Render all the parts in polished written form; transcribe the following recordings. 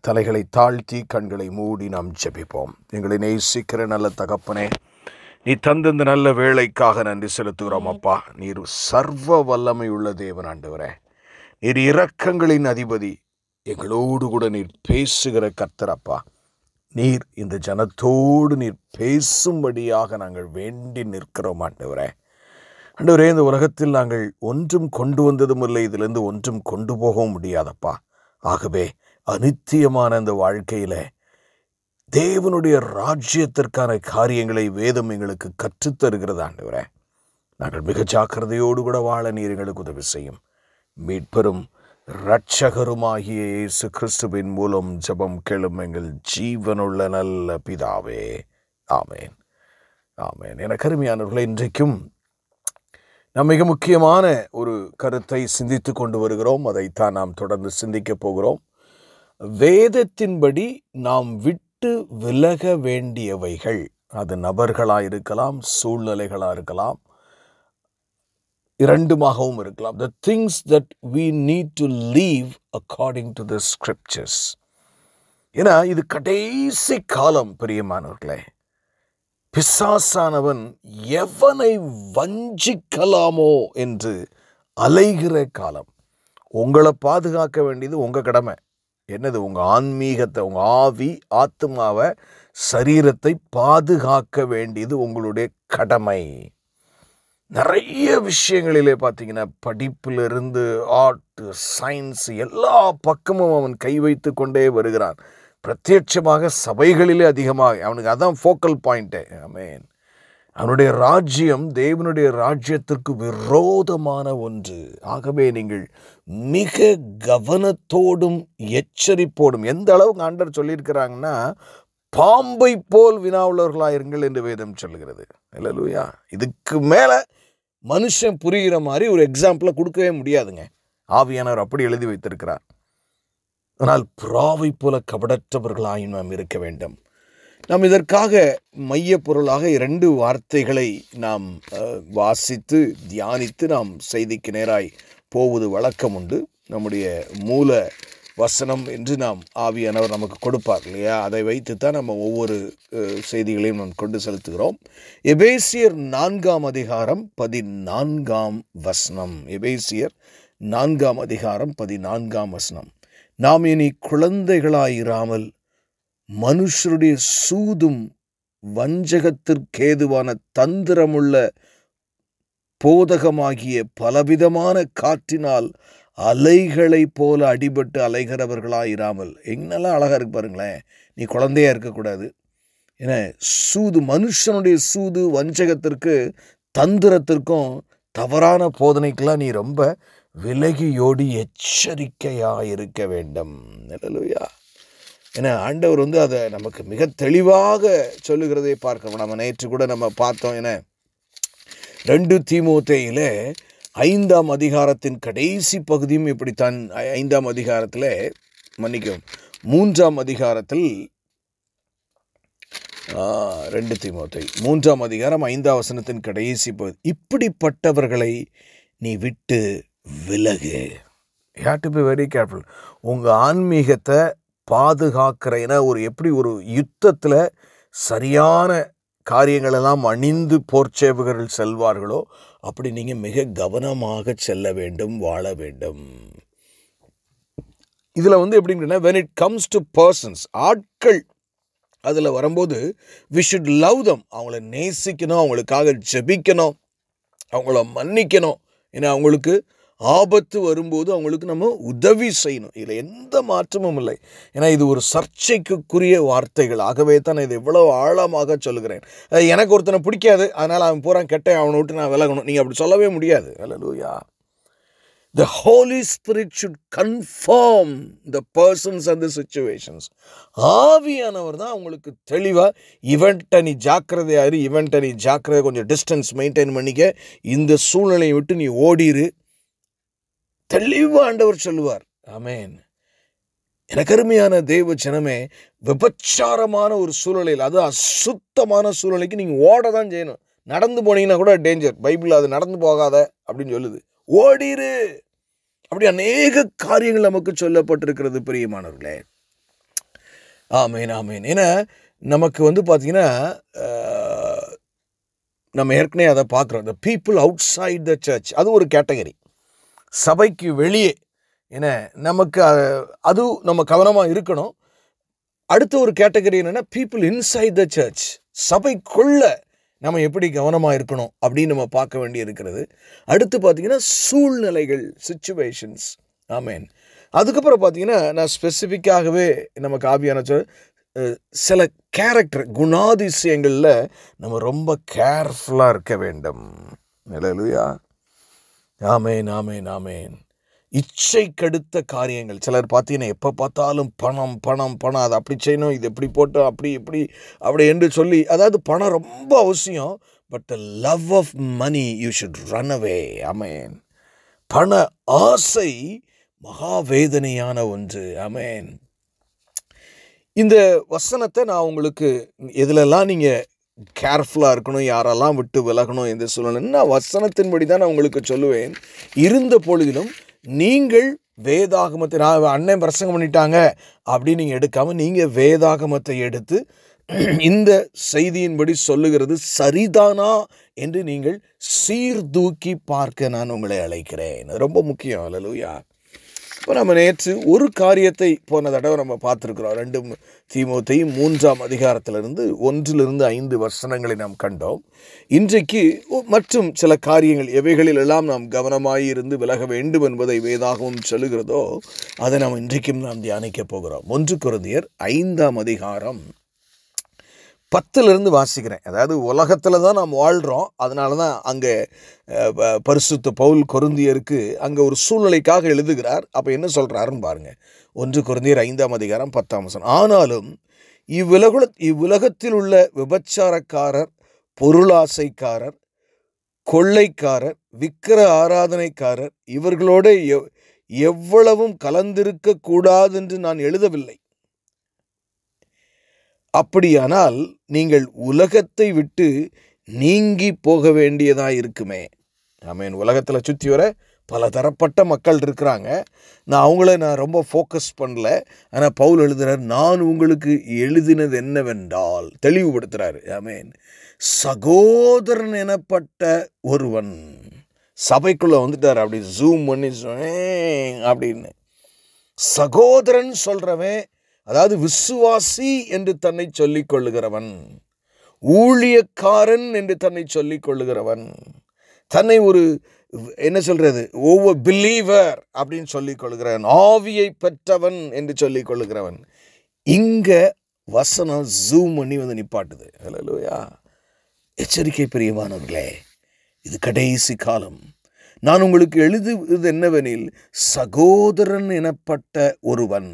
தலைகளை தாழ்த்தி கண்களை மூடி நாம் ஜெபிப்போம். எங்களை நேசிக்கிற நல்ல தகப்பனே, நீ தந்த இந்த நல்ல வேளைக்காக நன்றி செலுத்துகிறோம் அப்பா. நீர் சர்வ வல்லமை உள்ள தேவன் ஆண்டவரே. நீர் இரக்கங்களின் அதிபதி. எங்களோடு கூட நீர் பேசுகிற கர்த்தர் அப்பா. நீர் இந்த ஜனத்தோடு நீர் பேசும்படியாக நாங்கள் வேண்டி நிற்கிறோம் ஆண்டவரே. ஆண்டவரே, இந்த உலகத்தில் நாங்கள் ஒன்றும் கொண்டு வந்ததும் இல்லை, இதிலிருந்து ஒன்றும் கொண்டு போகவும் முடியாதப்பா. ஆகவே அநித்தியமான இந்த வாழ்க்கையில தேவனுடைய ராஜ்யத்திற்கான காரியங்களை வேதம் எங்களுக்கு கற்றுத்தருகிறது ஆண்டவரே. நாங்கள் மிக ஜாக்கிரதையோடு கூட வாழ நீர் எங்களுக்கு உதவி செய்யும். மீட்பெரும் இரட்சகருமாகிய இயேசு கிறிஸ்துவின் மூலம் ஜெபம் கேளும் எங்கள் ஜீவனுள்ள நல்ல பிதாவே. ஆமேன், ஆமேன். என கருமையானவர்களே, இன்றைக்கும் நாம் மிக முக்கியமான ஒரு கருத்தை சிந்தித்து கொண்டு வருகிறோம். அதைத்தான் நாம் தொடர்ந்து சிந்திக்க போகிறோம். வேதத்தின்படி நாம் விட்டு விலக வேண்டியவைகள், அது நபர்களாக இருக்கலாம், சூழ்நிலைகளாக இருக்கலாம், இரண்டுமாகவும் இருக்கலாம். The things that we need to leave according to the scriptures. ஏன்னா இது கடைசி காலம் பிரியமானவர்களே. பிசாசானவன் எவனை வஞ்சிக்கலாமோ என்று அலைகிற காலம். உங்களை பாதுகாக்க வேண்டியது உங்கள் கடமை. என்னது? உங்கள் ஆன்மீகத்தை, உங்கள் ஆவி ஆத்மாவை சரீரத்தை பாதுகாக்க வேண்டியது உங்களுடைய கடமை. நிறைய விஷயங்களிலே பார்த்தீங்கன்னா, படிப்பிலிருந்து ஆர்ட், சயின்ஸ், எல்லா பக்கமும் அவன் கை வைத்து கொண்டே வருகிறான். பிரத்யட்சமாக சபைகளிலே அதிகமாக அவனுக்கு அதான் ஃபோக்கல் பாயிண்ட்டு. ஆமென். அவனுடைய ராஜ்யம் தேவனுடைய ராஜ்யத்திற்கு விரோதமான ஒன்று. ஆகவே நீங்கள் மிக கவனத்தோடும் எச்சரிப்போடும், எந்த அளவுக்கு ஆண்டவர் சொல்லியிருக்கிறாங்கன்னா, பாம்பை போல் வினாவுள்ளவர்களாயிருங்கள் என்று வேதம் சொல்லுகிறது. அல்லேலூயா. இதுக்கு மேலே மனுஷன் புரிகிற மாதிரி ஒரு எக்ஸாம்பிளை கொடுக்கவே முடியாதுங்க. ஆவியானவர் அப்படி எழுதி வைத்திருக்கிறார். ஆனால் புறாவை போல கபடற்றவர்களாய் நாம் இருக்க வேண்டும். நாம் இதற்காக மைய பொருளாக 2 வார்த்தைகளை நாம் வாசித்து தியானித்து நாம் செய்திக்கு நேராய் போவது வழக்கம் உண்டு. நம்முடைய மூல வசனம் என்று நாம் ஆவியானவர் நமக்கு கொடுப்பார் இல்லையா? அதை வைத்து தான் நம்ம ஒவ்வொரு செய்திகளையும் நாம் கொண்டு செலுத்துகிறோம். எபேசியர் 4ஆம் அதிகாரம் 14ஆம் வசனம். எபேசியர் 4ஆம் அதிகாரம் 14ஆம் வசனம். நாம் இனி குழந்தைகளாயிராமல் மனுஷருடைய சூதும் வஞ்சகத்திற்கேதுவான தந்திரமுள்ள போதகமாகிய பலவிதமான காற்றினால் அலைகளைப் போல அடிபட்டு அலைகிறவர்களாயிராமல். என்னெல்லாம் அழகாக இருக்கு பாருங்களேன். நீ குழந்தையா இருக்கக்கூடாது. ஏன்னா சூது, மனுஷனுடைய சூது, வஞ்சகத்திற்கு, தந்திரத்திற்கும், தவறான போதனைக்கெல்லாம் நீ ரொம்ப விலகியோடி எச்சரிக்கையாக இருக்க வேண்டும். அல்லேலூயா. ஏன்னா ஆண்டவர் அதை நமக்கு மிக தெளிவாக சொல்லுகிறதை பார்க்கணும். நம்ம நேற்று கூட நம்ம பார்த்தோம். ஏன்னா 2 தீமோத்தேயிலே 5ஆம் அதிகாரத்தின் கடைசி பகுதியும் இப்படித்தான். 5ஆம் அதிகாரத்தில் மன்னிக்கும் 3ஆம் அதிகாரத்தில் 2 தீமோத்தேயு 3ஆம் அதிகாரம் 5ஆம் வசனத்தின் கடைசி பகுதி. இப்படிப்பட்டவர்களை நீ விட்டு விலகு. You have to be very careful. உங்கள் ஆன்மீகத்தை பாதுகாக்கிற, ஏன்னா எப்படி ஒரு யுத்தத்தில் சரியான காரியங்களெல்லாம் அணிந்து போர்ச்சேவகர்கள் செல்வார்களோ அப்படி நீங்கள் மிக கவனமாக செல்ல வேண்டும், வாழ வேண்டும். இதில் எப்படின்னா, when it comes to persons, ஆட்கள் அதில் வரும்போது we should love them. அவங்கள நேசிக்கணும், அவங்களுக்காக ஜெபிக்கணும், அவங்கள மன்னிக்கணும். ஏன்னா அவங்களுக்கு ஆபத்து வரும்போது அவங்களுக்கு நம்ம உதவி செய்யணும். இதில் எந்த மாற்றமும் இல்லை. ஏன்னா இது ஒரு சர்ச்சைக்குரிய வார்த்தைகள். ஆகவே தான் இதை இவ்வளோ ஆழமாக சொல்லுகிறேன். எனக்கு ஒருத்தனை பிடிக்காது, அதனால் அவன் பூரா கெட்டேன், அவனை விட்டு நான் விலகணும், நீங்கள் அப்படி சொல்லவே முடியாது. அல்லேலூயா. The Holy Spirit should confirm the persons and the situations. ஆவியானவர் தான் உங்களுக்கு தெளிவாக இவன்ட்ட நீ ஜாக்கிரதையாரு, இவன்ட்ட நீ ஜாக்கிரதை, கொஞ்சம் டிஸ்டன்ஸ் மெயின்டைன் பண்ணிக்க, இந்த சூழ்நிலையை விட்டு நீ ஓடிரு, தெளிவாக ஆண்டவர் சொல்லுவார். ஆமேன். எனக்கு அருமையான தேவ ஜனமே, விபச்சாரமான ஒரு சூழ்நிலையில், அது அசுத்தமான சூழ்நிலைக்கு நீங்கள் ஓட தான் செய்யணும். நடந்து போனீங்கன்னா கூட டேஞ்சர். பைபிள் அது நடந்து போகாத அப்படின்னு சொல்லுது. ஓடிரு. அப்படி அநேக காரியங்கள் நமக்கு சொல்லப்பட்டிருக்கிறது பிரியமானவர்களே. ஆமேன், ஆமேன். ஏன்னா நமக்கு வந்து பார்த்தீங்கன்னா, நம்ம ஏற்கனவே அதை பார்க்குறோம். The people outside the church, அது ஒரு கேட்டகரி. சபைக்கு வெளியே, ஏன்னா நமக்கு அது நம்ம கவனமாக இருக்கணும். அடுத்த ஒரு கேட்டகரி என்னென்னா, பீப்புள் இன்சைட் த சர்ச், சபைக்குள்ள நம்ம எப்படி கவனமாக இருக்கணும் அப்படின்னு நம்ம பார்க்க வேண்டி இருக்கிறது. அடுத்து பார்த்தீங்கன்னா சூழ்நிலைகள், சிச்சுவேஷன்ஸ். ஆமேன். அதுக்கப்புறம் பார்த்தீங்கன்னா, நான் ஸ்பெசிஃபிக்காகவே நமக்கு ஆவியான சில கேரக்டர் குணாதிசயங்களில் நம்ம ரொம்ப கேர்ஃபுல்லாக இருக்க வேண்டும். அல்லேலூயா. ஆமேன், ஆமேன், ஆமேன். இச்சை கடுத்த காரியங்கள், சிலர் பார்த்தீங்கன்னா எப்போ பார்த்தாலும் பணம் பணம் பணம், அதை அப்படி செய்யணும், இது எப்படி போட்டோம், அப்படி இப்படி அப்படி என்று சொல்லி, அதாவது பணம் ரொம்ப அவசியம். But the love of money you should run away. Amen. பண ஆசை மகாவேதனையான ஒன்று. ஆமேன். இந்த வசனத்தை நான் உங்களுக்கு எதுலெல்லாம் நீங்கள் கேர்ஃபுல்லாக இருக்கணும், யாரெல்லாம் விட்டு விலகணும் என்று சொல்லணும்னா, வசனத்தின்படி தான் நான் உங்களுக்கு சொல்லுவேன். இருந்த பொழுதிலும் நீங்கள் வேதாகமத்தை, நான் அண்ணன் பிரசங்கம் பண்ணிட்டாங்க அப்படின்னு நீங்கள் எடுக்காமல், நீங்கள் வேதாகமத்தை எடுத்து இந்த செய்தியின்படி சொல்லுகிறது சரிதானா என்று நீங்கள் சீர்தூக்கி பார்க்க நான் உங்களை அழைக்கிறேன். ரொம்ப முக்கியம். அல்லேலூயா. இப்போ நம்ம நேற்று ஒரு காரியத்தை போன தடவை நம்ம பார்த்துருக்குறோம். 2 தீமோத்தேயு 3ஆம் அதிகாரத்திலிருந்து 1-5 வசனங்களை நாம் கண்டோம். இன்றைக்கு மற்றும் சில காரியங்கள், எவைகளில் எல்லாம் நாம் கவனமாயிருந்து விலக வேண்டும் என்பதை வேதாகமம் சொல்லுகிறதோ அதை நாம் இன்றைக்கும் நாம் தியானிக்க போகிறோம். 1 கொரிந்தியர் 5ஆம் அதிகாரம் 10 வாசிக்கிறேன். அதாவது உலகத்தில் தான் நாம் வாழ்கிறோம். அதனால தான் அங்கே பரிசுத்த பவுல் கொரிந்தியருக்கு அங்கே ஒரு சூழ்நிலைக்காக எழுதுகிறார். அப்போ என்ன சொல்கிறாருன்னு பாருங்கள். 1 கொரிந்தியர் 5ஆம் அதிகாரம் 10ஆம் வசனம். ஆனாலும் இவ்வுலகத்தில் உள்ள விபச்சாரக்காரர், பொருளாசைக்காரர், கொள்ளைக்காரர், விக்கிர ஆராதனைக்காரர் இவர்களோட எவ்வளவும் கலந்திருக்க கூடாதென்று நான் எழுதவில்லை. அப்படியானால் நீங்கள் உலகத்தை விட்டு நீங்கி போக வேண்டியதாக இருக்குமே. ஆமேன். உலகத்தில் சுற்றி வர பல தரப்பட்ட மக்கள் இருக்கிறாங்க. நான் ரொம்ப ஃபோக்கஸ் பண்ணல. ஆனால் பவுல் எழுதுகிறார், நான் உங்களுக்கு எழுதினது என்னவென்றால், தெளிவுபடுத்துகிறாரு. ஆமேன். சகோதரன் எனப்பட்ட ஒருவன் சபைக்குள்ளே வந்துட்டார். அப்படி ஜூம் பண்ணி அப்படின்னு சகோதரன் சொல்கிறவன், அதாவது விசுவாசி என்று தன்னை சொல்லிக் கொள்ளுகிறவன், ஊழியக்காரன் என்று தன்னை சொல்லிக் கொள்ளுகிறவன், தன்னை ஒரு என்ன சொல்றது, ஒவ்வொரு பிலீவர் அப்படின்னு சொல்லிக் கொள்ளுகிறவன், ஆவியை பெற்றவன் என்று சொல்லிக் கொள்ளுகிறவன். இங்க வசனம் ஜூம் பண்ணி வந்து நிப்பாட்டுது. அல்லேலூயா. எச்சரிக்கை பிரியமானவர்களே, இது கடைசி காலம். நான் உங்களுக்கு எழுதுவது என்னவெனில், சகோதரன் எனப்பட்ட ஒருவன்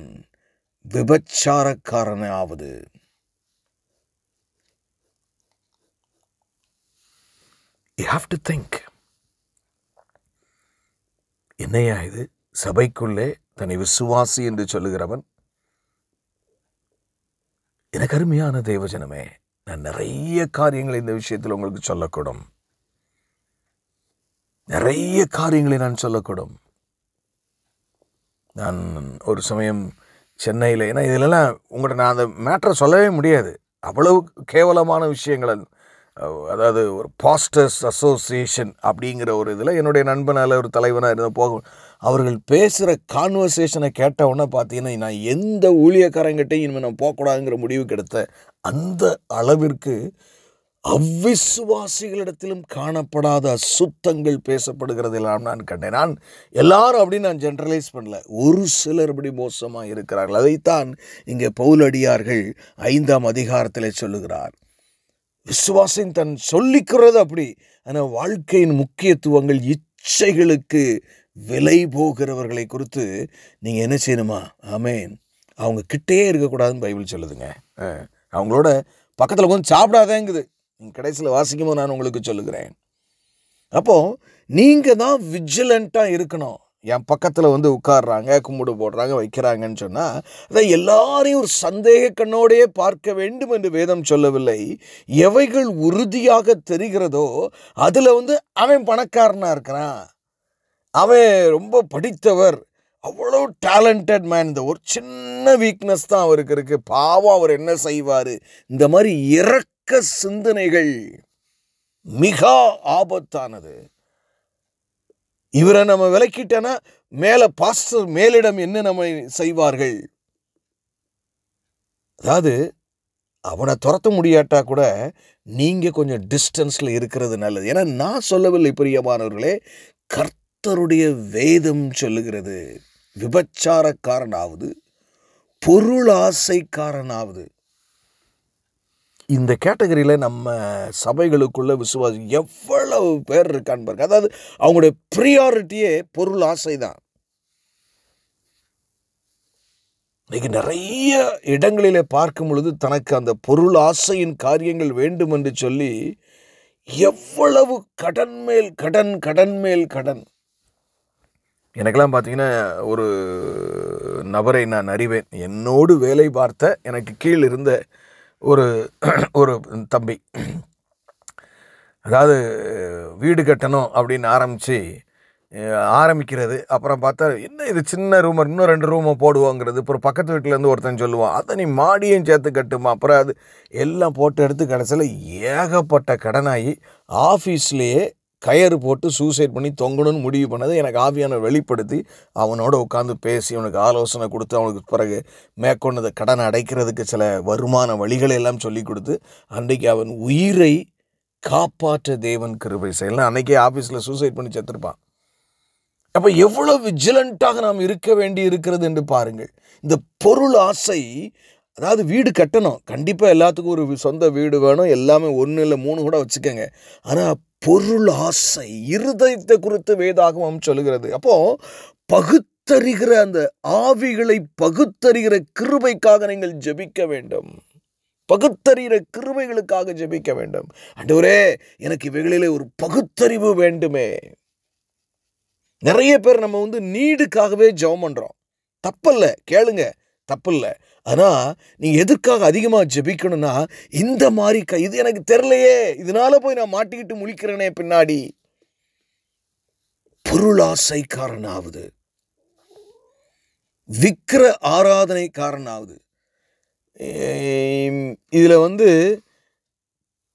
விபச்சாரக்காரனாவது. You have to think. என்னையா இது? சபைக்குள்ளே தன்னை விசுவாசி என்று சொல்லுகிறவன். எனக்கு அருமையான தேவஜனமே, நான் நிறைய காரியங்களை இந்த விஷயத்தில் உங்களுக்கு சொல்லக்கூடும். நிறைய காரியங்களை நான் சொல்லக்கூடும். நான் ஒரு சமயம் சென்னையில், ஏன்னா இதிலெல்லாம் உங்கள்கிட்ட நான் அந்த மேட்டரை சொல்லவே முடியாது, அவ்வளவு கேவலமான விஷயங்கள். அதாவது ஒரு பாஸ்டர்ஸ் அசோசியேஷன் அப்படிங்கிற ஒரு இதில் என்னுடைய நண்பனால் ஒரு தலைவனாக இருந்த போகும், அவர்கள் பேசுகிற கான்வர்சேஷனை கேட்ட உடனே பார்த்தீங்கன்னா, நான் எந்த ஊழியக்காரங்கிட்டையும் இனிமேல் நான் போகக்கூடாதுங்கிற முடிவுக்கு எடுத்த அந்த அளவிற்கு அவ்விசுவாசிகளிடத்திலும் காணப்படாத அசுத்தங்கள் பேசப்படுகிறதெல்லாம் நான் கண்டேன். நான் எல்லாரும் அப்படின்னு நான் ஜென்ரலைஸ் பண்ணல, ஒரு சிலர் இப்படி மோசமாக இருக்கிறார்கள். அதைத்தான் இங்கே பவுலடியார்கள் 5ஆம் அதிகாரத்தில் சொல்லுகிறார். விசுவாசின் தன் சொல்லிக்கிறது அப்படி, ஆனால் வாழ்க்கையின் முக்கியத்துவங்கள், இச்சைகளுக்கு விலை போகிறவர்களை குறித்து நீங்கள் என்ன செய்யணுமா? ஆமேன். அவங்க கிட்டே இருக்கக்கூடாதுன்னு பைபிள் சொல்லுதுங்க. அவங்களோட பக்கத்தில் கொஞ்சம் சாப்பிடாதேங்குது. கடைசியில் வாசிக்கும்போது நான் உங்களுக்கு சொல்லுகிறேன். அப்போது நீங்கள் தான் விஜிலண்ட்டாக இருக்கணும். என் பக்கத்தில் வந்து உட்கார்றாங்க, கும்பிடு போடுறாங்க, வைக்கிறாங்கன்னு சொன்னால் அதை எல்லாரையும் ஒரு சந்தேக கண்ணோடையே பார்க்க வேண்டும் என்று வேதம் சொல்லவில்லை. எவைகள் உறுதியாக தெரிகிறதோ அதில் வந்து அவன் பணக்காரனாக இருக்கிறான், அவன் ரொம்ப படித்தவர், அவ்வளோ டேலண்டட் மேன். இந்த ஒரு சின்ன வீக்னஸ் தான் அவருக்கு இருக்கு. பாவம், அவர் என்ன செய்வார்? இந்த மாதிரி இரக்க சிந்தனைகள் மிக ஆபத்தானது. இவரை நம்ம விலக்கிட்டோன்னா மேலே பாஸ்டர் மேலிடம் என்ன நம்ம செய்வார்கள்? அதாவது அவனை துரத்த முடியாட்டா கூட நீங்கள் கொஞ்சம் டிஸ்டன்ஸில் இருக்கிறது நல்லது. ஏன்னா நான் சொல்லவில்லை பிரியமானவர்களே, கர்த்தருடைய வேதம் சொல்லுகிறது, விபச்சாரக்காரனாவது பொருளாசைக்காரனாவது. இந்த கேட்டகரியில் நம்ம சபைகளுக்குள்ள விசுவாசி எவ்வளவு பேர் இருக்கான்னு பாருங்க. அதாவது அவங்களுடைய ப்ரியாரிட்டியே பொருள் ஆசை தான். இன்னைக்கு நிறைய இடங்களிலே பார்க்கும் பொழுது தனக்கு அந்த பொருள் ஆசையின் காரியங்கள் வேண்டும் என்று சொல்லி எவ்வளவு கடன் மேல் கடன், கடன் மேல் கடன். எனக்கெல்லாம் பார்த்தீங்கன்னா ஒரு நபரை நான் அறிவேன். என்னோடு வேலை பார்த்த எனக்கு கீழ் இருந்த ஒரு ஒரு தம்பி. அதாவது வீடு கட்டணும் அப்படின்னு ஆரம்பிக்கிறது. அப்புறம் பார்த்தா என்ன இது சின்ன ரூம், இன்னும் 2 ரூமை போடுவோங்கிறது. அப்புறம் பக்கத்து வீட்டிலேருந்து ஒருத்தன் சொல்லுவான், அதை நீ மாடியும் சேர்த்து கட்டுமா. அப்புறம் அது எல்லாம் போட்டு எடுத்து கடைசியில் ஏகப்பட்ட கடனாகி ஆஃபீஸ்லேயே கயறு போட்டு சூசைட் பண்ணி தொங்கணும்னு முடிவு பண்ணது எனக்கு ஆவியான வெளிப்படுத்தி அவனோட உட்காந்து பேசி அவனுக்கு ஆலோசனை கொடுத்து அவனுக்கு பிறகு மேற்கொண்டதை கடனை அடைக்கிறதுக்கு சில வருமான வழிகளை எல்லாம் சொல்லி கொடுத்து அன்றைக்கு அவன் உயிரை காப்பாற்ற தேவன் கிருபை செய்யலாம். அன்றைக்கே ஆஃபீஸில் சூசைட் பண்ணி செத்துருப்பான். அப்போ எவ்வளோ விஜிலண்ட்டாக நாம் இருக்க வேண்டி இருக்கிறது என்று பாருங்கள். இந்த பொருள் ஆசை, அதாவது வீடு கட்டணும், கண்டிப்பாக எல்லாத்துக்கும் ஒரு சொந்த வீடு வேணும், எல்லாமே 1 இல்லை 3 கூட வச்சுக்கோங்க. ஆனால் பொருள் ஆசை இருதயத்தை குறித்து வேதாகமம் சொல்லுகிறது. அப்போது பகுத்தறிகிற அந்த ஆவிகளை பகுத்தறிகிற கிருபைக்காக நீங்கள் ஜெபிக்க வேண்டும். பகுத்தறிகிற கிருபைகளுக்காக ஜெபிக்க வேண்டும். ஆண்டவரே, எனக்கு இவைகளிலே ஒரு பகுத்தறிவு வேண்டுமே. நிறைய பேர் நம்ம நீடுக்காகவே ஜெபம் பண்ணுறோம். தப்பில்ல, கேளுங்க, தப்பில்லை. ஆனால் நீங்கள் எதுக்காக அதிகமாக ஜெபிக்கணும்னா, இந்த மாதிரி இது எனக்கு தெரியலையே, இதனால போய் நான் மாட்டிக்கிட்டு முழிக்கிறேனே பின்னாடி. பொருளாசைக்காரனாவது, விக்கிர ஆராதனைக்காரனாவது. இதில்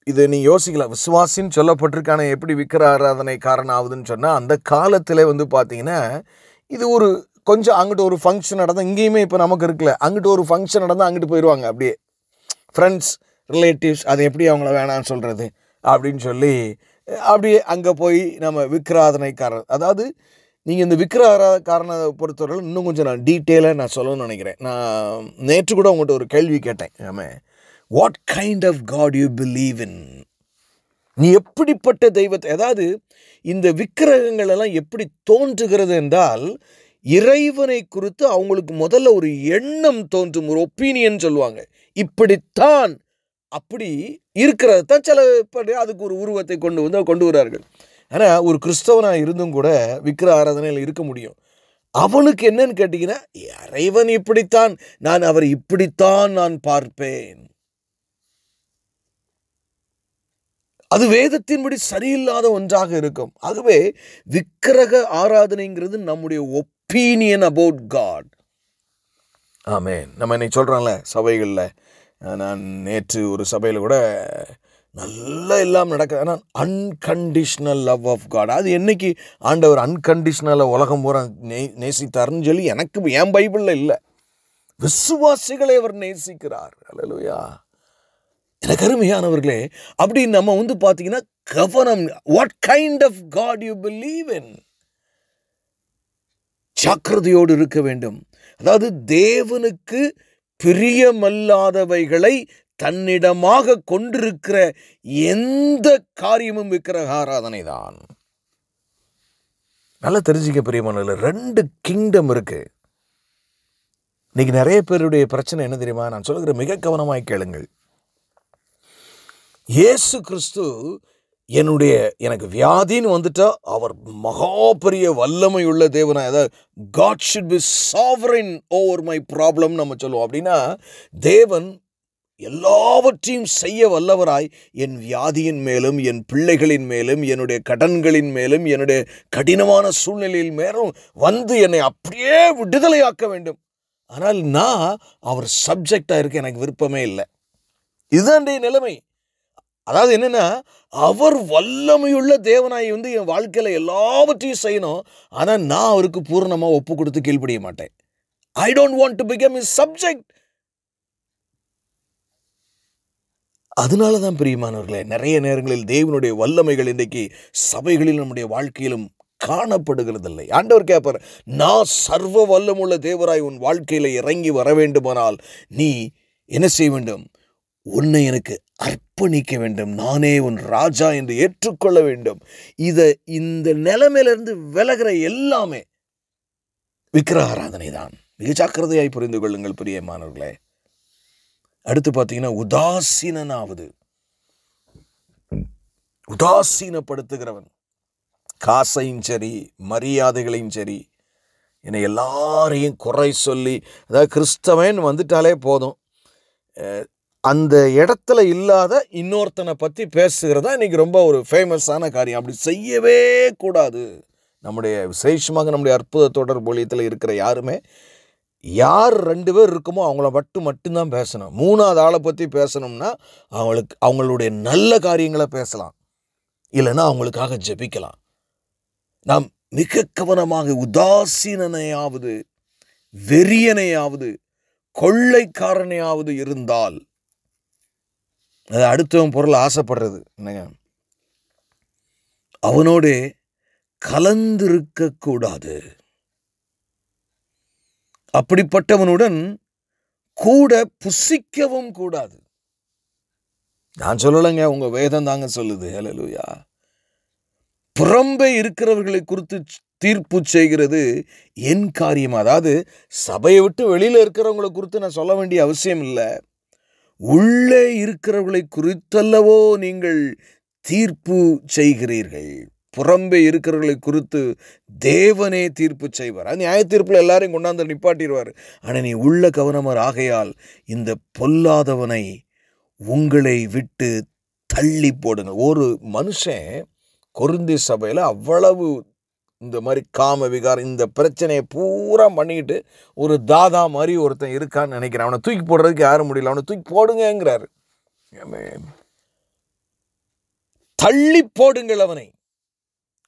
இதை நீ யோசிக்கலாம். விசுவாசின்னு சொல்லப்பட்டிருக்கான எப்படி விக்கிர ஆராதனைக்காரன் ஆகுதுன்னு சொன்னால், அந்த காலத்தில் பார்த்தீங்கன்னா இது ஒரு கொஞ்சம் அங்கிட்டு ஒரு ஃபங்க்ஷன் நடந்தால், இங்கேயுமே இப்போ நமக்கு இருக்குல்ல, அங்கிட்டு ஒரு ஃபங்க்ஷன் நடந்தால் அங்கிட்டு போயிடுவாங்க. அப்படியே ஃப்ரெண்ட்ஸ், ரிலேட்டிவ்ஸ், அதை எப்படி அவங்கள வேணான்னு சொல்கிறது அப்படின்னு சொல்லி அப்படியே அங்கே போய் நம்ம விக்கிராதனைக்காரர். அதாவது நீங்கள் இந்த விக்கிராதனைக்காரனை பொறுத்தவரை இன்னும் கொஞ்சம் நான் டீட்டெயிலாக நான் சொல்லணும்னு நினைக்கிறேன். நான் நேற்று கூட உங்கள்கிட்ட ஒரு கேள்வி கேட்டேன். ஆமாம், what kind of God you believe in? நீ எப்படிப்பட்ட தெய்வத்தை, அதாவது இந்த விக்கிரகங்கள் எல்லாம் எப்படி தோன்றுகிறது என்றால், இறைவனை குறித்து அவங்களுக்கு முதல்ல ஒரு எண்ணம் தோன்றும், ஒரு ஒப்பீனியன் சொல்லுவாங்க. இப்படித்தான், அப்படி இருக்கிறது தான் சில அதுக்கு ஒரு உருவத்தை கொண்டு வரார்கள். ஆனால் ஒரு கிறிஸ்தவனாக இருந்தும் கூட விக்கிர ஆராதனையில் இருக்க முடியும். அவனுக்கு என்னன்னு கேட்டிங்கன்னா, இறைவன் இப்படித்தான், நான் அவரை இப்படித்தான் நான் பார்ப்பேன். அது வேதத்தின்படி சரியில்லாத ஒன்றாக இருக்கும். ஆகவே விக்கிரக ஆராதனைங்கிறது நம்முடைய ஒப்பீனியன் அபவுட் காட். ஆமென். நம்ம இன்னைக்கு சொல்கிறோம்ல சபைகளில், நான் நேற்று ஒரு சபையில் கூட நல்லா எல்லாம் நடக்குது. ஆனால் அன்கண்டிஷ்னல் லவ் ஆஃப் காட், அது என்னைக்கு ஆண்டவர் அன்கண்டிஷ்னலாக உலகம் பூரா நேசித்தார்னு சொல்லி எனக்கு என் பைபிளில் இல்லை. விசுவாசிகளை அவர் நேசிக்கிறார். அல்லேலூயா. எனக்கு அருமையானவர்களே, அப்படி நம்ம பார்த்தீங்கன்னா கவனம், what kind of God you believe in, ஜாக்கிரதையோடு இருக்க வேண்டும். அதாவது தேவனுக்கு பிரியமல்லாதவைகளை தன்னிடமாக கொண்டிருக்கிற எந்த காரியமும் விக்கிரக ஆராதனை தான். நல்லா தெரிஞ்சுக்க பிரியமானவர்களே, 2 கிங்டம் இருக்கு. இன்னைக்கு நிறைய பேருடைய பிரச்சனை என்ன தெரியுமா? நான் சொல்லுகிற மிக கவனமாய் கேளுங்கள். இயேசு கிறிஸ்து எனக்கு வியாதின்னு வந்துட்டா அவர் மகா பெரிய வல்லமை உள்ள தேவனா, அதாவது god should be sovereign over my problem நம்ம சொல்லுவோம். அப்படின்னா தேவன் எல்லாவற்றையும் செய்ய வல்லவராய் என் வியாதியின் மேலும், என் பிள்ளைகளின் மேலும், என்னுடைய கடன்களின் மேலும், என்னுடைய கடினமான சூழ்நிலையின் மேலும் வந்து என்னை அப்படியே விடுதலையாக்க வேண்டும். ஆனால் நான் அவர் சப்ஜெக்டாக இருக்க எனக்கு விருப்பமே இல்லை. இதுதான் நிலைமை. அதாவது என்னன்னா, அவர் வல்லமையுள்ள தேவனாய் வந்து என் வாழ்க்கையில எல்லாவற்றையும் செய்யணும். ஆனால் நான் அவருக்கு பூர்ணமாக ஒப்பு கொடுத்து கீழ்ப்படிய மாட்டேன். I don't want to become his subject. அதனால தான் பிரியமானவர்களே, நிறைய நேரங்களில் தேவனுடைய வல்லமைகள் இன்றைக்கு சபைகளில் நம்முடைய வாழ்க்கையிலும் காணப்படுகிறதில்லை. ஆண்டவர் கேட்பார், நான் சர்வ வல்லமுள்ள தேவராய் உன் வாழ்க்கையில இறங்கி வர வேண்டுமானால் நீ என்ன செய்ய வேண்டும்? உன்னை எனக்கு அர்ப்பணிக்க வேண்டும். நானே உன் ராஜா என்று ஏற்றுக்கொள்ள வேண்டும். இந்த நிலைமையிலிருந்து விலகிற எல்லாமே விக்கிரக ஆராதனை தான். மிக ஜாக்கிரதையாய் புரிந்து கொள்ளுங்கள் பிரியமானவர்களே. அடுத்து பார்த்தீங்கன்னா, உதாசீனப்படுத்துகிறவன், காசையும் சரி மரியாதைகளையும் சரி, என்னை எல்லாரையும் குறை சொல்லி, அதாவது கிறிஸ்தவன் வந்துட்டாலே போதும், அந்த இடத்துல இல்லாத இன்னொருத்தனை பற்றி பேசுகிறதா இன்றைக்கி ரொம்ப ஒரு ஃபேமஸான காரியம். அப்படி செய்யவே கூடாது. நம்முடைய விசேஷமாக நம்முடைய அற்புத தொடர் ஊழியத்தில் இருக்கிற யாருமே, யார் 2 பேர் இருக்குமோ அவங்கள மட்டும்தான் பேசணும். 3வது ஆளை பற்றி பேசணும்னா அவங்களுடைய நல்ல காரியங்களை பேசலாம், இல்லைன்னா அவங்களுக்காக ஜெபிக்கலாம். நாம் மிக கவனமாக உதாசீனனையாவது, வெறியனையாவது, கொள்ளைக்காரனையாவது இருந்தால், அது அடுத்தவன் பொருள் ஆசைப்படுறது என்னங்க, அவனோட கலந்திருக்க கூடாது. அப்படிப்பட்டவனுடன் கூட புசிக்கவும் கூடாது. நான் சொல்லலைங்க, உங்க வேதம் தாங்க சொல்லுது. ஹல்லேலூயா. புறம்பே இருக்கிறவர்களை குறித்து தீர்ப்பு செய்கிறது என் காரியம். அதாவது சபையை விட்டு வெளியில இருக்கிறவங்களை குறித்து நான் சொல்ல வேண்டிய அவசியம் இல்லை. உள்ளே இருக்கிறவர்களை குறித்தல்லவோ நீங்கள் தீர்ப்பு செய்கிறீர்கள். புறம்பே இருக்கிறவர்களை குறித்து தேவனே தீர்ப்பு செய்வார். நியாய தீர்ப்பில் எல்லாரையும் கொண்டாந்து நிப்பாட்டிடுவார். ஆனால் நீ உள்ள கவனமர் ஆகையால் இந்த பொல்லாதவனை உங்களை விட்டு தள்ளி போடுங்க. ஒரு மனுஷன் கொரிந்தி சபையில் அவ்வளவு இந்த மாதிரி காம விகாரம் இந்த பிரச்சனையை பூரா பண்ணிக்கிட்டு ஒரு தாதா மாதிரி ஒருத்தன் இருக்கான்னு நினைக்கிறேன். அவனை தூக்கி போடுறதுக்கு யாரும் முடியல. அவனை தூக்கி போடுங்கிறாரு. தள்ளி போடுங்கள் அவனை.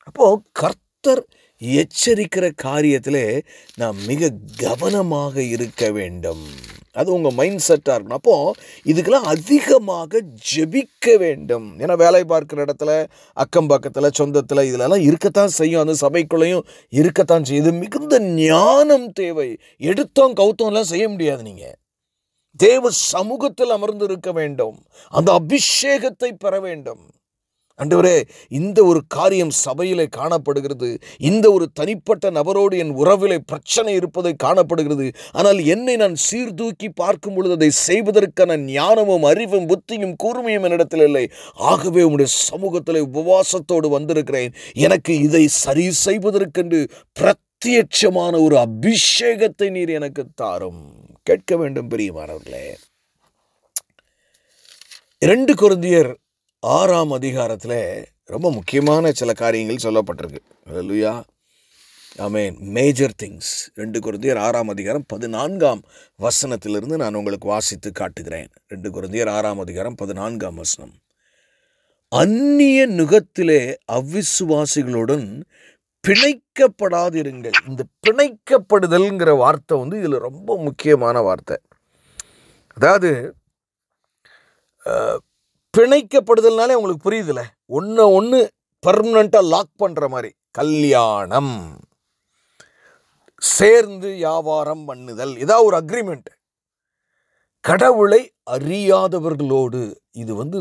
அப்போ கர்த்தர் எச்சரிக்கிற காரியத்திலே நாம் மிக கவனமாக இருக்க வேண்டும். அது உங்கள் மைண்ட் செட்டாக இருக்கணும். அப்போது இதுக்கெல்லாம் அதிகமாக ஜெபிக்க வேண்டும். ஏன்னா வேலை பார்க்குற இடத்துல, அக்கம் பக்கத்தில், சொந்தத்தில் இதிலெல்லாம் இருக்கத்தான் செய்யும். அந்த சபைக்குள்ளேயும் இருக்கத்தான் செய்யும். இது மிகுந்த ஞானம் தேவை. எடுத்தோம் கவுத்தோம்லாம் செய்ய முடியாது. நீங்கள் தேவ சமூகத்தில் அமர்ந்து இருக்க வேண்டும். அந்த அபிஷேகத்தை பெற வேண்டும். ஆண்டவரே, இந்த ஒரு காரியம் சபையிலே காணப்படுகிறது. இந்த ஒரு தனிப்பட்ட நபரோடு என் உறவிலே பிரச்சனை இருப்பதை காணப்படுகிறது. ஆனால் என்னை நான் சீர்தூக்கி பார்க்கும் பொழுது அதை செய்வதற்கான ஞானமும் அறிவும் புத்தியும் கூர்மையும் என்னிடத்தில் இல்லை. ஆகவே உம்முடைய சமூகத்தில் உபவாசத்தோடு வந்திருக்கிறேன். எனக்கு இதை சரி செய்வதற்கென்று பிரத்யட்சமான ஒரு அபிஷேகத்தை நீர் எனக்கு தாரும். கேட்க வேண்டும் பிரியமானவர்களே. 2 கொரிந்தியர் 6ஆம் அதிகாரத்தில் ரொம்ப முக்கியமான சில காரியங்கள் சொல்லப்பட்டிருக்கு. ஹல்லேலூயா, ஆமென். Major things. 2 கொரிந்தியர் 6ஆம் அதிகாரம் 14ஆம் வசனத்திலிருந்து நான் உங்களுக்கு வாசித்து காட்டுகிறேன். 2 கொரிந்தியர் 6ஆம் அதிகாரம் 14ஆம் வசனம். அந்நிய நுகத்திலே அவ்விசுவாசிகளுடன் பிணைக்கப்படாதிருங்கள். இந்த பிணைக்கப்படுதல்ங்கிற வார்த்தை வந்து இதில் ரொம்ப முக்கியமான வார்த்தை. அதாவது பிணைக்கப்படுதல்னாலே உங்களுக்கு புரியுதுல்ல, ஒன்று பர்மனண்ட்டாக லாக் பண்ணுற மாதிரி. கல்யாணம், சேர்ந்து வியாபாரம் பண்ணுதல், இதான் ஒரு அக்ரிமெண்ட். கடவுளை அறியாதவர்களோடு இது வந்து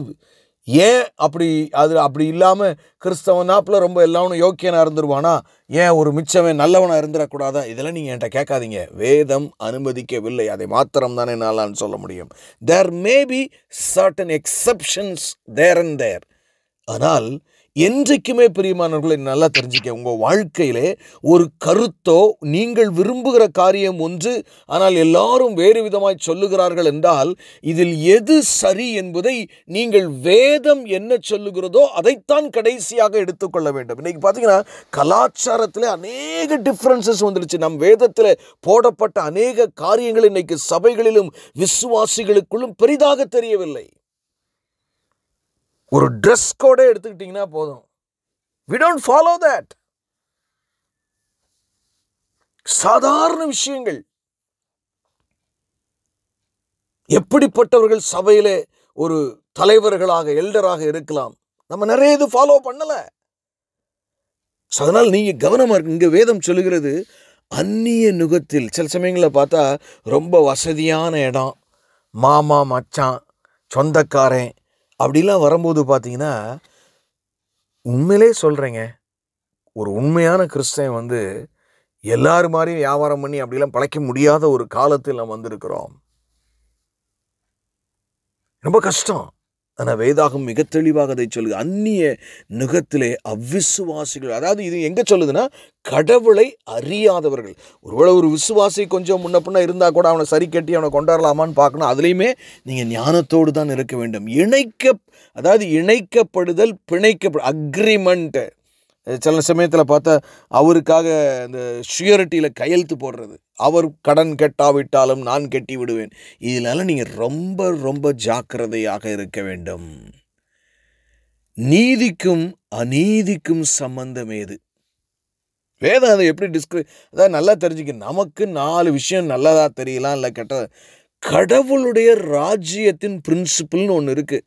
ஏன் அப்படி இல்லாமல் கிறிஸ்தவனாப்பில் ரொம்ப எல்லாவனும் யோக்கியனாக இருந்துருவானா, ஏன் ஒரு மிச்சவன் நல்லவனாக இருந்துடக்கூடாதா? இதெல்லாம் நீங்கள் என்கிட்ட கேட்காதீங்க. வேதம் அனுமதிக்கவில்லை. அதை மாத்திரம் தானே நான் சொல்ல முடியும். There may be certain exceptions there and there. ஆனால் என்றைக்குமே பிரியமானவர்களை நல்லா தெரிஞ்சுக்க, உங்கள் வாழ்க்கையிலே ஒரு கருத்தோ நீங்கள் விரும்புகிற காரியம் ஒன்று, ஆனால் எல்லாரும் வேறு விதமாய் சொல்லுகிறார்கள் என்றால், இதில் எது சரி என்பதை நீங்கள் வேதம் என்ன சொல்லுகிறதோ அதைத்தான் கடைசியாக எடுத்துக்கொள்ள வேண்டும். இன்னைக்கு பார்த்தீங்கன்னா கலாச்சாரத்தில் அநேக டிஃப்ரென்சஸ் வந்துடுச்சு. நம் வேதத்தில் போடப்பட்ட அநேக காரியங்கள் இன்னைக்கு சபைகளிலும் விசுவாசிகளுக்குள்ளும் பெரிதாக தெரியவில்லை. ஒரு ட்ரெஸ் கோடை எடுத்துக்கிட்டீங்கன்னா போதும். we don't follow that. சாதாரண விஷயங்கள். எப்படிப்பட்டவர்கள் சபையிலே ஒரு தலைவர்களாக எல்டராக இருக்கலாம், நம்ம நிறைய இது ஃபாலோ பண்ணல. அதனால் நீங்க கவனமா இருக்கு. இங்க வேதம் சொல்லுகிறது, அந்நிய நுகத்தில் சில சமயங்களில் பார்த்தா ரொம்ப வசதியான இடம், மாமா மச்சான் சொந்தக்காரன் அப்படிலாம் வரும்போது பார்த்தீங்கன்னா, உண்மையிலே சொல்கிறேங்க, ஒரு உண்மையான கிறிஸ்தவன் எல்லாரும் மாதிரியும் வியாபாரம் பண்ணி அப்படிலாம் பழைக்க முடியாத ஒரு காலத்தில் நாம் வந்திருக்கிறோம். ரொம்ப கஷ்டம். ஆனால் வேதாகம் மிக தெளிவாக அதை சொல்லுது. அந்நிய நுகத்திலே அவ்விசுவாசிகள், அதாவது இது எங்கே சொல்லுதுன்னா, கடவுளை அறியாதவர்கள். ஒருவேளை ஒரு விசுவாசி கொஞ்சம் முன்ன பின்ன இருந்தால் கூட அவனை சரி கட்டி அவனை கொண்டாடலாமான்னு பார்க்கணும். அதுலேயுமே நீங்கள் ஞானத்தோடு தான் இருக்க வேண்டும். இணைக்கப்படுதல், அக்ரிமெண்ட். சில சமயத்தில் பார்த்தா அவருக்காக இந்த ஷியூரிட்டியில் கையெழுத்து போடுறது, அவர் கடன் கட்டாவிட்டாலும் நான் கட்டி விடுவேன். இதனால நீங்கள் ரொம்ப ரொம்ப ஜாக்கிரதையாக இருக்க வேண்டும். நீதிக்கும் அநீதிக்கும் சம்பந்தம் ஏது? வேதம் அதை எப்படி அதாவது நல்லா தெரிஞ்சுக்க. நமக்கு 4 விஷயம் நல்லதா தெரியலாம், இல்லை கெட்ட. கடவுளுடைய ராஜ்யத்தின் பிரின்சிபிள்னு ஒன்று இருக்கு.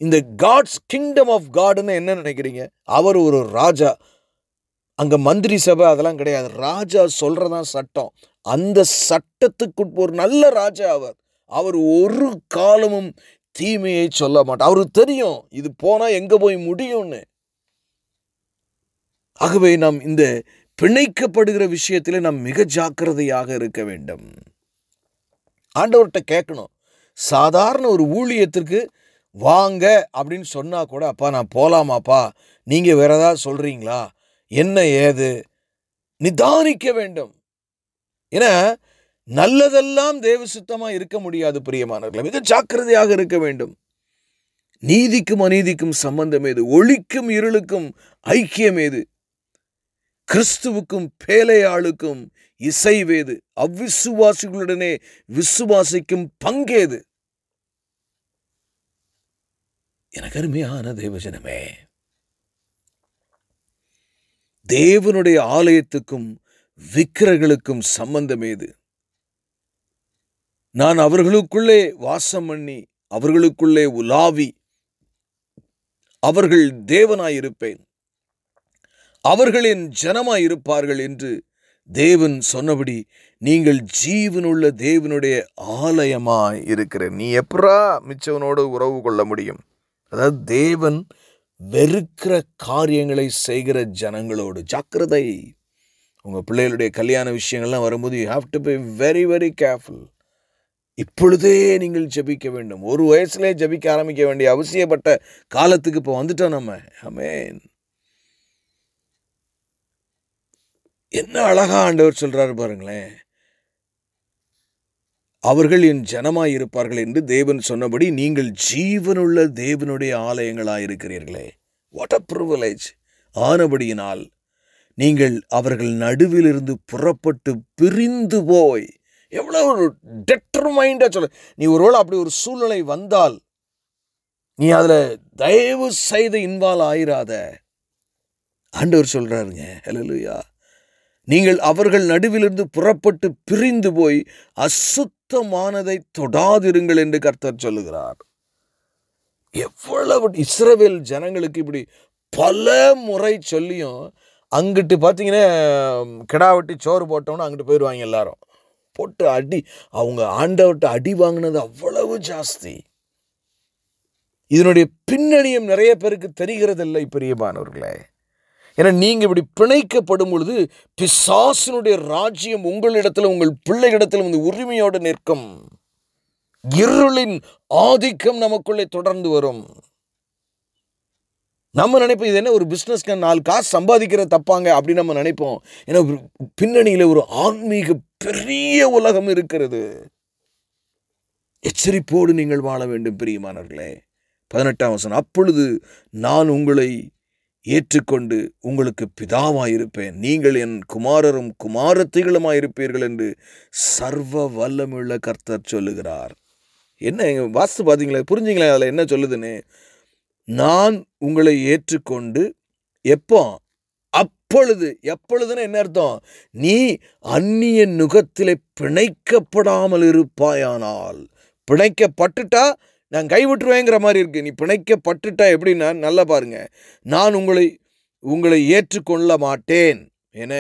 இந்த காட்ஸ் கிங்டம் ஆஃப் காட்னு என்ன நினைக்கிறீங்க? அவர் ஒரு ராஜா. அங்கே மந்திரி சபை அதெல்லாம் கிடையாது. ராஜா சொல்றதான் சட்டம். அந்த சட்டத்துக்கு ஒரு நல்ல ராஜா அவர் ஒரு காலமும் தீமையை சொல்ல மாட்டார். அவருக்கு தெரியும் இது போனால் எங்கே போய் முடியும்னு. ஆகவே நாம் இந்த பிணைக்கப்படுகிற விஷயத்தில் நாம் மிக ஜாக்கிரதையாக இருக்க வேண்டும். ஆண்டவர்கிட்ட கேட்கணும். சாதாரண ஒரு ஊழியத்திற்கு வாங்க அப்படின்னு சொன்னா கூட, அப்பா நான் போலாமாப்பா, நீங்க வேற ஏதாவது சொல்றீங்களா, என்ன ஏது நிதானிக்க வேண்டும். ஏன்னா நல்லதெல்லாம் தேவ சுத்தமா இருக்க முடியாது பிரியமானவர்களே. மிக ஜாக்கிரதையாக இருக்க வேண்டும். நீதிக்கும் அநீதிக்கும் சம்பந்தம் ஏது? ஒளிக்கும் இருளுக்கும் ஐக்கியம் ஏது? கிறிஸ்துவுக்கும் பேலையாளுக்கும் இசைவேது? அவ்விசுவாசிகளுடனே விசுவாசிக்கும் பங்கேது? எனக்கு அருமையான தேவஜனமே, தேவனுடைய ஆலயத்துக்கும் விக்கிரகளுக்கும் சம்பந்தம் ஏது? நான் அவர்களுக்குள்ளே வாசம் பண்ணி அவர்களுக்குள்ளே உலாவி அவர்கள் தேவனாயிருப்பேன், அவர்கள் என் ஜனமாயிருப்பார்கள் என்று தேவன் சொன்னபடி நீங்கள் ஜீவனுள்ள தேவனுடைய ஆலயமாய் இருக்கிற. நீ எப்பரா மிச்சவனோடு உறவு கொள்ள முடியும்? அதாவது தேவன் வெறுக்கிற காரியங்களை செய்கிற ஜனங்களோடு ஜாக்கிரதை. உங்கள் பிள்ளைகளுடைய கல்யாண விஷயங்கள்லாம் வரும்போது you have to be very very careful. இப்பொழுதே நீங்கள் ஜெபிக்க வேண்டும். ஒரு வயசுலேயே ஜெபிக்க ஆரம்பிக்க வேண்டிய அவசியப்பட்ட காலத்துக்கு இப்போ வந்துட்டோம் நம்ம. ஆமென். என்ன அழகா ஆண்டவர் சொல்றாரு பாருங்களேன். அவர்கள் என் ஜனமாய் இருப்பார்கள் என்று தேவன் சொன்னபடி நீங்கள் ஜீவனுள்ள தேவனுடைய ஆலயங்களாயிருக்கிறீர்களே. What a privilege. ஆனபடியினால் நீங்கள் அவர்கள் நடுவிலிருந்து புறப்பட்டு பிரிந்து போய், எவ்வளவு ஒரு டெட்டர்மைண்டா சொல்ல. நீ ஒருவேளை அப்படி ஒரு சூழ்நிலை வந்தால் நீ அதில் தயவு செய்து இன்வால்வ் ஆயிராத. ஆண்டவர் சொல்றாருங்க. ஹல்லேலூயா. நீங்கள் அவர்கள் நடுவிலிருந்து புறப்பட்டு பிரிந்து போய் அசுத்தமானதை தொடாதிருங்கள் என்று கர்த்தர் சொல்லுகிறார். எவ்வளவு இஸ்ரவேல் ஜனங்களுக்கு இப்படி பல முறை சொல்லியும் அங்கிட்டு பார்த்தீங்கன்னா கிடா வெட்டி சோறு போட்டோம்னா அங்கிட்டு போயிடுவாங்க எல்லாரும். போட்டு அடி, அவங்க ஆண்டவர்கிட்ட அடி வாங்கினது அவ்வளவு ஜாஸ்தி. இதனுடைய பின்னணியும் நிறைய பேருக்கு தெரிகிறதில்லை பிரியமானவர்களே. ஏன்னா நீங்கள் இப்படி பிணைக்கப்படும் பொழுது பிசாசினுடைய ராஜ்யம் உங்களிடத்தில், உங்கள் பிள்ளைகளிடத்தில் வந்து உரிமையோடு நிற்கும். இருளின் ஆதிக்கம் நமக்குள்ளே தொடர்ந்து வரும். நம்ம நினைப்போம் இது என்ன ஒரு பிஸ்னஸ்க்கு 4 காசு சம்பாதிக்கிற தப்பாங்க அப்படின்னு நம்ம நினைப்போம். ஏன்னா பின்னணியில் ஒரு ஆன்மீக பெரிய உலகம் இருக்கிறது. எச்சரிப்போடு நீங்கள் வாழ வேண்டும் பிரியமானவர்களே. 18ஆம் வசனம், அப்பொழுது நான் உங்களை ஏற்றுக்கொண்டு உங்களுக்கு பிதாவாயிருப்பேன், நீங்கள் என் குமாரரும் குமாரத்திகளுமாயிருப்பீர்கள் என்று சர்வ வல்லமுள்ள கர்த்தர் சொல்லுகிறார். என்ன வாஸ்து பார்த்தீங்களா, புரிஞ்சுங்களா அதில் என்ன சொல்லுதுன்னு? நான் உங்களை ஏற்றுக்கொண்டு எப்போ? அப்பொழுது. எப்பொழுதுன்னு என்ன அர்த்தம்? நீ அந்நிய நுகத்திலே பிணைக்கப்படாமல் இருப்பாயானால். பிணைக்கப்பட்டுட்டா நான் கைவிட்டுருவேங்கிற மாதிரி இருக்கு. நீ பிணைக்கப்பட்டுட்டா எப்படின்னா, நல்லா பாருங்க, நான் உங்களை ஏற்றுக்கொள்ள மாட்டேன், என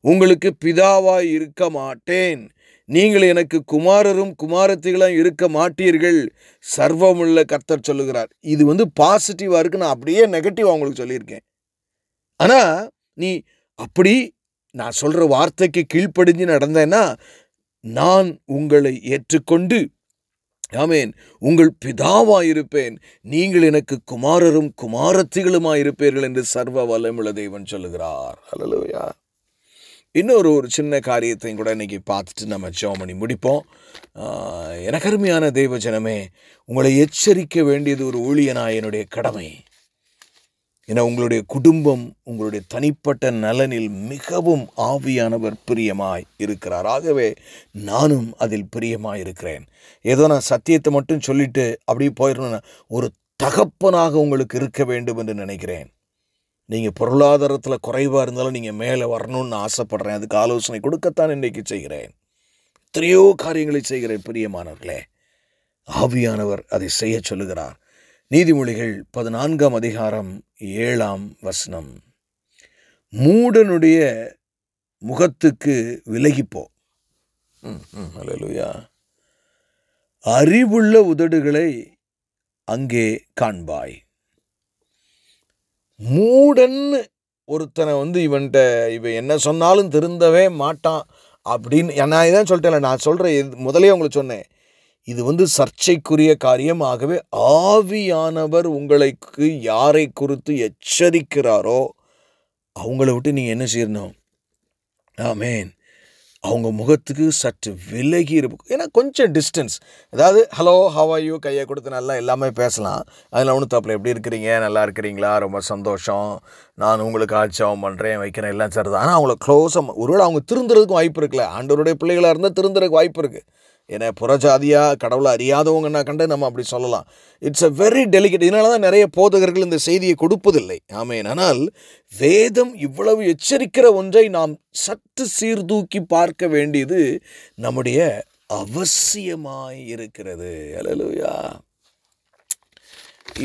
உங்களுக்கு பிதாவாய் இருக்க மாட்டேன், நீங்கள் எனக்கு குமாரரும் குமாரத்திகளும் இருக்க மாட்டீர்கள், சர்வமுள்ள கர்த்தர் சொல்லுகிறார். இது பாசிட்டிவாக இருக்கு. நான் அப்படியே நெகட்டிவாக உங்களுக்கு சொல்லியிருக்கேன். ஆனால் நீ அப்படி நான் சொல்கிற வார்த்தைக்கு கீழ்ப்படிஞ்சு நடந்தேன்னா, நான் உங்களை ஏற்றுக்கொண்டு, ஆமேன், உங்கள் பிதாவாயிருப்பேன், நீங்கள் எனக்கு குமாரரும் குமாரத்திகளுமாயிருப்பீர்கள் என்று சர்வ வல்லமுள்ள தேவன் சொல்லுகிறார். அல்லேலூயா. இன்னொரு சின்ன காரியத்தையும் கூட இன்றைக்கி பார்த்துட்டு நம்ம ஜெபம் பண்ணி முடிப்போம். எனக்கு அருமையான தேவ ஜனமே, உங்களை எச்சரிக்க வேண்டியது ஒரு ஊழியனாய் என்னுடைய கடமை. ஏன்னா உங்களுடைய குடும்பம், உங்களுடைய தனிப்பட்ட நலனில் மிகவும் ஆவியானவர் பிரியமாய் இருக்கிறார். ஆகவே நானும் அதில் பிரியமாய் இருக்கிறேன். ஏதோ நான் சத்தியத்தை மட்டும் சொல்லிட்டு அப்படியே போயிடணும், ஒரு தகப்பனாக உங்களுக்கு இருக்க வேண்டும் என்று நினைக்கிறேன். நீங்கள் பொருளாதாரத்தில் குறைவாக இருந்தாலும் நீங்கள் மேலே வரணும்னு ஆசைப்படுறேன். அதுக்கு ஆலோசனை கொடுக்கத்தான் இன்றைக்கு செய்கிறேன். எத்தனையோ காரியங்களை செய்கிறேன் பிரியமானவர்களே. ஆவியானவர் அதை செய்ய சொல்லுகிறார். நீதிமொழிகள் 14ஆம் அதிகாரம் 7ஆம் வசனம், மூடனுடைய முகத்துக்கு விலகிப்போ, அல்லேலூயா, அறிவுள்ள உதடுகளை அங்கே காண்பாய். மூடன் ஒருத்தனை இவன் என்ன சொன்னாலும் திருந்தவே மாட்டான் அப்படின்னு நான் இதான் சொல்லிட்டேன். நான் சொல்கிறேன், முதலே உங்களுக்கு சொன்னேன், இது சர்ச்சைக்குரிய காரியம். ஆகவே ஆவியானவர் உங்களுக்கு யாரை குறித்து எச்சரிக்கிறாரோ அவங்கள விட்டு நீங்கள் என்ன செய்யணும்? ஆமேன், அவங்க முகத்துக்கு சற்று விலகி இருக்கும். ஏன்னா கொஞ்சம் டிஸ்டன்ஸ், அதாவது ஹலோ ஹவ் ஆர் யூ கையை கொடுத்து நல்லா எல்லாமே பேசலாம். அதில் ஒன்றும் தப்பில், எப்படி இருக்கிறீங்க, நல்லா இருக்கிறீங்களா, ரொம்ப சந்தோஷம், நான் உங்களுக்கு ஆட்சியம் பண்ணுறேன் வைக்கிறேன், எல்லாம் சரிதான். ஆனால் அவங்கள க்ளோஸாக, ஒருவேளை அவங்க திருந்துறதுக்கும் வாய்ப்பு இருக்குல்ல. ஆண்டவருடைய பிள்ளைகளாக இருந்தால் திருந்துறதுக்கு வாய்ப்பு இருக்குது. ஏன்னா புறஜாதியாக கடவுளை அறியாதவங்கன்னா கண்டு நம்ம அப்படி சொல்லலாம். It's a very delicate. இதனால தான் நிறைய போதகர்கள் இந்த செய்தியை கொடுப்பதில்லை. ஆமேன். ஆனால் வேதம் இவ்வளவு எச்சரிக்கிற ஒன்றை நாம் சற்று சீர்தூக்கி பார்க்க வேண்டியது நம்முடைய அவசியமாய் இருக்கிறது. அல்லேலூயா.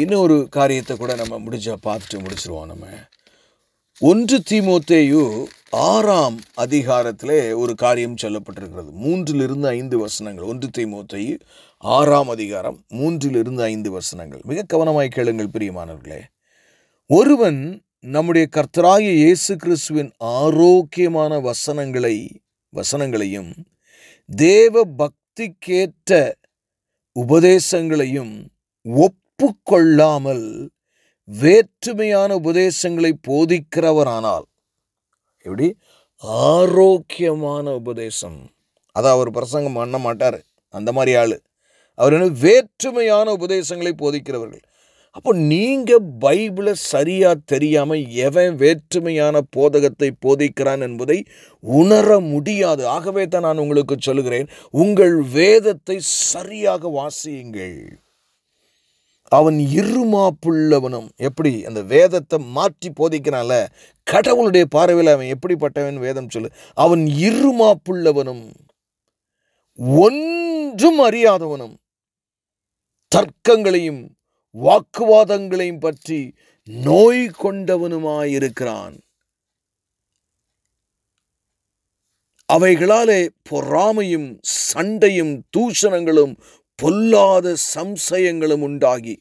இன்னொரு காரியத்தை கூட நம்ம பார்த்துட்டு முடிச்சிருவோம். நம்ம 1 தீமோத்தேயு 6ஆம் அதிகாரத்திலே ஒரு காரியம் சொல்லப்பட்டிருக்கிறது. 3-5 வசனங்கள். 1 தீமோத்தேயு 6ஆம் அதிகாரம் 3-5 வசனங்கள். மிக கவனமாய் கேளுங்கள் பிரியமானவர்களே. ஒருவன் நம்முடைய கர்த்தராகிய இயேசு கிறிஸ்துவின் ஆரோக்கியமான வசனங்களையும் தேவ பக்திக்கேற்ற உபதேசங்களையும் ஒப்புக்கொள்ளாமல் வேற்றுமையான உபதேசங்களை போதிக்கிறவரானால், எப்படி? ஆரோக்கியமான உபதேசம், அதான் அவர் பிரசங்கம் பண்ண மாட்டார், அந்த மாதிரி ஆள். அவர் என்ன? வேற்றுமையான உபதேசங்களை போதிக்கிறவர்கள். அப்போ நீங்கள் பைபிளை சரியாக தெரியாமல் எவன் வேற்றுமையான போதகத்தை போதிக்கிறான் என்பதை உணர முடியாது. ஆகவே தான் நான் உங்களுக்கு சொல்லுகிறேன், உங்கள் வேதத்தை சரியாக வாசியுங்கள். அவன் இருமாப்புள்ளவனும், எப்படி அந்த வேதத்தை மாற்றி போதிக்கிறான்ல, கடவுளுடைய பார்வையில் அவன் எப்படிப்பட்டவன் வேதம் சொல்லு. அவன் இருமாப்புள்ளவனும் ஒன்றும் அறியாதவனும் தர்க்கங்களையும் வாக்குவாதங்களையும் பற்றி நோய் கொண்டவனுமாயிருக்கிறான். அவைகளாலே பொறாமையும் சண்டையும் தூஷணங்களும் பொல்லாத சம்சயங்களும் உண்டாகி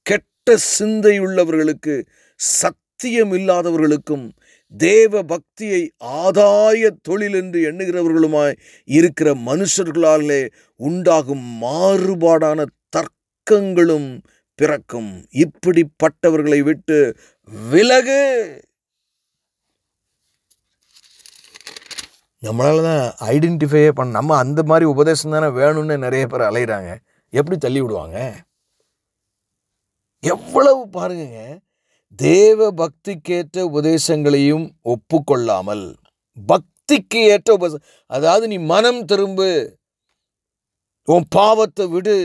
கெட்ட சிந்தையுள்ளவர்களுக்கு சத்தியம் இல்லாதவர்களுக்கும் தேவ பக்தியை ஆதாய தொழில் என்று எண்ணுகிறவர்களுமாய் இருக்கிற மனுஷர்களாலே உண்டாகும் மாறுபாடான தர்க்கங்களும் பிறக்கும். இப்படிப்பட்டவர்களை விட்டு விலகு. நம்மளால தான் ஐடென்டிஃபையே நம்ம அந்த மாதிரி உபதேசம் தானே வேணும்னு நிறைய பேர் அலைகிறாங்க. எப்படி தள்ளி விடுவாங்க? எவ்வளவு பாருங்க, தேவ பக்திக்கேற்ற உபதேசங்களையும் ஒப்புக்கொள்ளாமல், பக்திக்கு ஏற்ற உபதேசம், அதாவது நீ மனம் திரும்பு, உன் பாவத்தை விடு,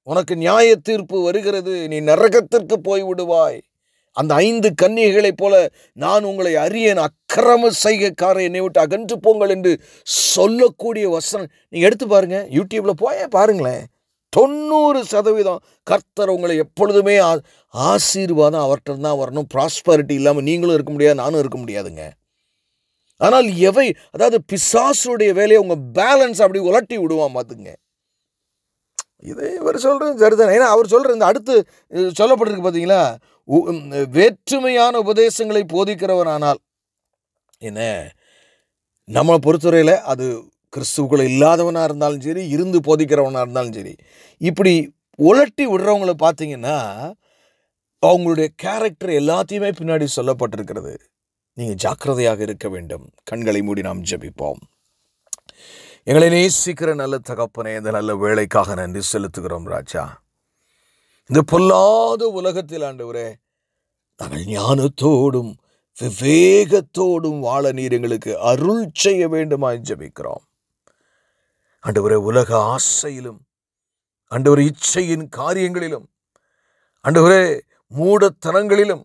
உனக்கு நியாய தீர்ப்பு வருகிறது, நீ நரகத்திற்கு போய் விடுவாய், அந்த 5 கன்னிகைகளைப் போல நான் உங்களை அறியேன், அக்கிரம செய்கைக்கார என்னை விட்டு அகன்று போங்கள் என்று சொல்லக்கூடிய வசனம் நீங்கள் எடுத்து பாருங்க. யூடியூப்ல போய் பாருங்களேன். 90% கர்த்தர் உங்களை எப்பொழுதுமே ஆசீர்வாதம் அவர்கிட்ட தான் வரணும். ப்ராஸ்பரிட்டி இல்லாமல் நீங்களும் இருக்க முடியாது, நானும் இருக்க முடியாதுங்க. ஆனால் அதாவது பிசாசுடைய வேலையை உங்கள் பேலன்ஸ் அப்படி உலட்டி விடுவான் பார்த்துங்க. இது இவர் சொல்கிறது சரிதானே. ஏன்னா அவர் சொல்கிற இந்த அடுத்து சொல்லப்பட்டிருக்கு பார்த்தீங்களா, வேற்றுமையான உபதேசங்களை போதிக்கிறவனானால் என்ன, நம்மளை பொறுத்தவரையில் அது கிறிஸ்துவுக்குள்ள இல்லாதவனாக இருந்தாலும் சரி, இருந்து போதிக்கிறவனாக இருந்தாலும் சரி, இப்படி உலட்டி விடுறவங்களை பார்த்தீங்கன்னா அவங்களுடைய கேரக்டர் எல்லாத்தையுமே பின்னாடி சொல்லப்பட்டிருக்கிறது. நீங்கள் ஜாக்கிரதையாக இருக்க வேண்டும். கண்களை மூடி நாம் ஜெபிப்போம். எங்களை நேசிக்கிற நல்ல தகப்பனே, இந்த நல்ல வேலைக்காக நன்றி செலுத்துகிறோம் ராஜா. இந்த பொல்லாத உலகத்தில் ஆண்டவரே, நாங்கள் ஞானத்தோடும் விவேகத்தோடும் வாழ நீர் எங்களுக்கு அருள் செய்ய வேண்டுமாய் ஜெபிக்கிறோம் ஆண்டவரே. உலக ஆசையிலும் ஆண்டவரே, இச்சையின் காரியங்களிலும் ஆண்டவரே, மூடத்தனங்களிலும்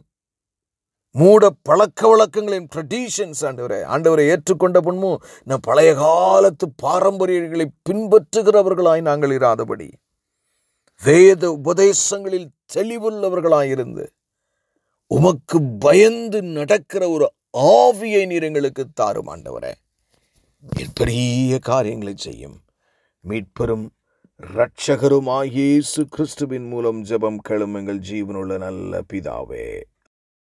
மூட பழக்க வழக்கங்களின் ட்ரெடிஷன்ஸ் ஆண்டவரை ஏற்றுக்கொண்ட பின்பும் நான் பழைய காலத்து பாரம்பரியங்களை பின்பற்றுகிறவர்களாய் நாங்கள் இராதபடி வேத உபதேசங்களில் தெளிவுள்ளவர்களாயிருந்து உமக்கு பயந்து நடக்கிற ஒரு ஆவியை நீர் எங்களுக்கு தாரும் ஆண்டவரே. பெரிய காரியங்களை செய்யும் மீட்பெரும் இரட்சகருமாகிய இயேசு கிறிஸ்துவின் மூலம் ஜெபம் கேளும் எங்கள் ஜீவனுள்ள நல்ல பிதாவே.